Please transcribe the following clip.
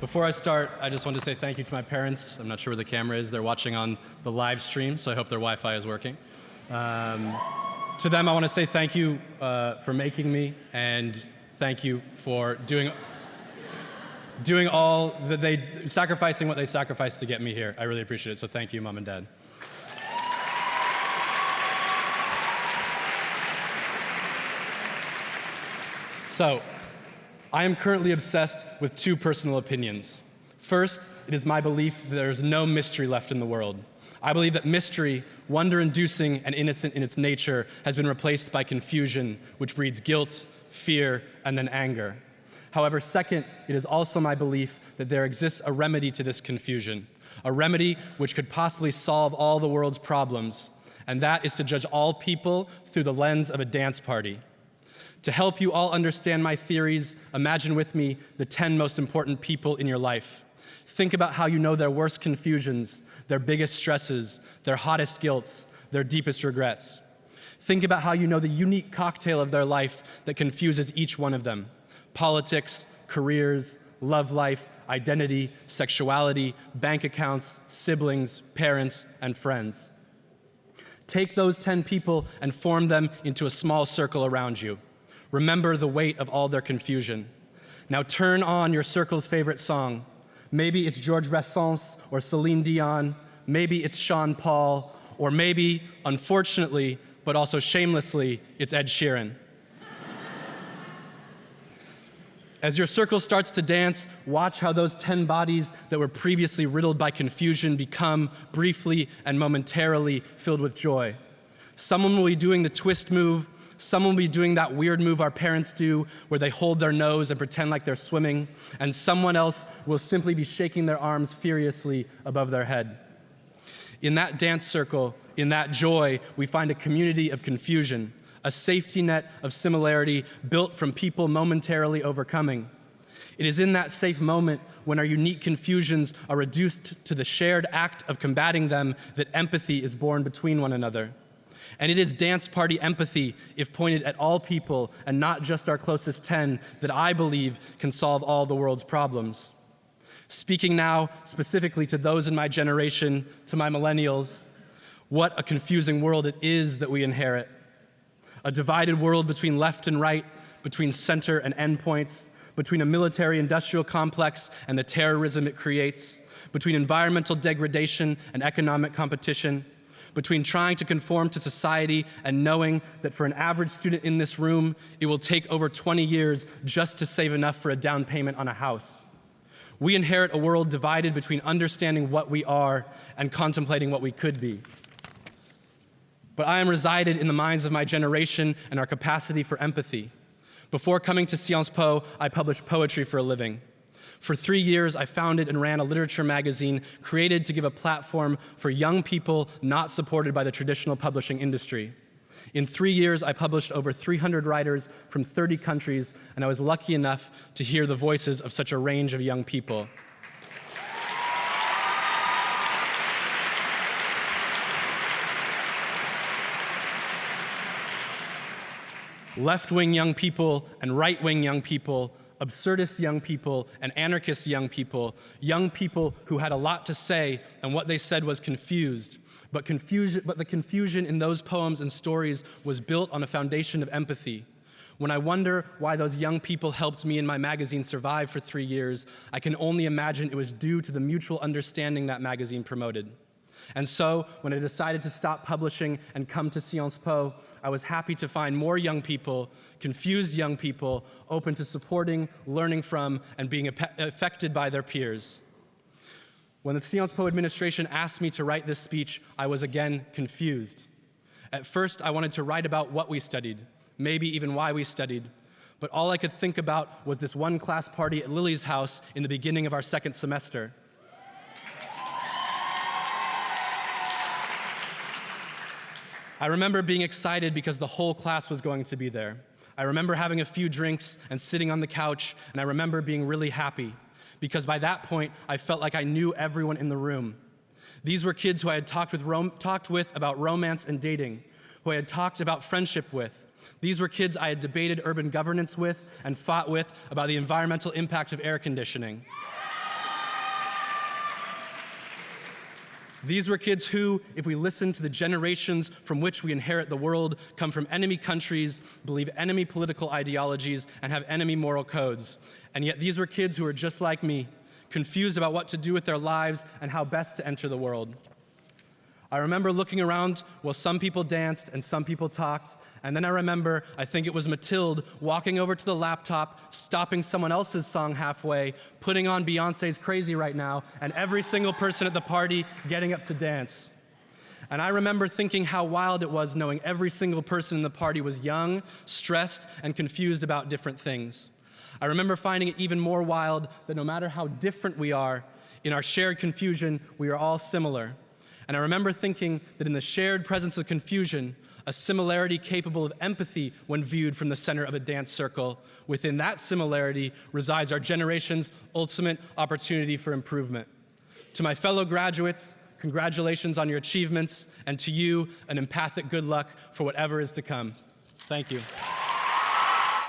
Before I start, I just want to say thank you to my parents. I'm not sure where the camera is. They're watching on the live stream, so I hope their Wi-Fi is working. To them, I want to say thank you for making me, and thank you for doing all that sacrificing what they sacrificed to get me here. I really appreciate it, so thank you, Mom and Dad. So, I am currently obsessed with two personal opinions. First, it is my belief that there is no mystery left in the world. I believe that mystery, wonder-inducing and innocent in its nature, has been replaced by confusion, which breeds guilt, fear, and then anger. However, second, it is also my belief that there exists a remedy to this confusion, a remedy which could possibly solve all the world's problems, and that is to judge all people through the lens of a dance party. To help you all understand my theories, imagine with me the 10 most important people in your life. Think about how you know their worst confusions, their biggest stresses, their hottest guilts, their deepest regrets. Think about how you know the unique cocktail of their life that confuses each one of them. Politics, careers, love life, identity, sexuality, bank accounts, siblings, parents, and friends. Take those 10 people and form them into a small circle around you. Remember the weight of all their confusion. Now turn on your circle's favorite song. Maybe it's George Brassens or Celine Dion, maybe it's Sean Paul, or maybe, unfortunately, but also shamelessly, it's Ed Sheeran. As your circle starts to dance, watch how those 10 bodies that were previously riddled by confusion become, briefly and momentarily, filled with joy. Someone will be doing the twist move. Someone will be doing that weird move our parents do where they hold their nose and pretend like they're swimming, and someone else will simply be shaking their arms furiously above their head. In that dance circle, in that joy, we find a community of confusion, a safety net of similarity built from people momentarily overcoming. It is in that safe moment when our unique confusions are reduced to the shared act of combating them that empathy is born between one another. And it is dance party empathy, if pointed at all people and not just our closest 10, that I believe can solve all the world's problems. Speaking now specifically to those in my generation, to my millennials, what a confusing world it is that we inherit. A divided world between left and right, between center and endpoints, between a military-industrial complex and the terrorism it creates, between environmental degradation and economic competition, between trying to conform to society and knowing that for an average student in this room, it will take over 20 years just to save enough for a down payment on a house. We inherit a world divided between understanding what we are and contemplating what we could be. But I am resided in the minds of my generation and our capacity for empathy. Before coming to Sciences Po, I published poetry for a living. For 3 years, I founded and ran a literature magazine created to give a platform for young people not supported by the traditional publishing industry. In 3 years, I published over 300 writers from 30 countries, and I was lucky enough to hear the voices of such a range of young people. Left-wing young people and right-wing young people, absurdist young people and anarchist young people who had a lot to say, and what they said was confused. But the confusion in those poems and stories was built on a foundation of empathy. When I wonder why those young people helped me and my magazine survive for 3 years, I can only imagine it was due to the mutual understanding that magazine promoted. And so, when I decided to stop publishing and come to Sciences Po, I was happy to find more young people, confused young people, open to supporting, learning from, and being affected by their peers. When the Sciences Po administration asked me to write this speech, I was again confused. At first, I wanted to write about what we studied, maybe even why we studied, but all I could think about was this one class party at Lily's house in the beginning of our second semester. I remember being excited because the whole class was going to be there. I remember having a few drinks and sitting on the couch, and I remember being really happy because by that point, I felt like I knew everyone in the room. These were kids who I had talked with about romance and dating, who I had talked about friendship with. These were kids I had debated urban governance with and fought with about the environmental impact of air conditioning. These were kids who, if we listen to the generations from which we inherit the world, come from enemy countries, believe enemy political ideologies, and have enemy moral codes. And yet these were kids who were just like me, confused about what to do with their lives and how best to enter the world. I remember looking around while some people danced and some people talked, and then I remember, I think it was Mathilde, walking over to the laptop, stopping someone else's song halfway, putting on Beyonce's Crazy Right Now, and every single person at the party getting up to dance. And I remember thinking how wild it was knowing every single person in the party was young, stressed, and confused about different things. I remember finding it even more wild that no matter how different we are, in our shared confusion, we are all similar. And I remember thinking that in the shared presence of confusion, a similarity capable of empathy when viewed from the center of a dance circle, within that similarity resides our generation's ultimate opportunity for improvement. To my fellow graduates, congratulations on your achievements, and to you, an empathic good luck for whatever is to come. Thank you.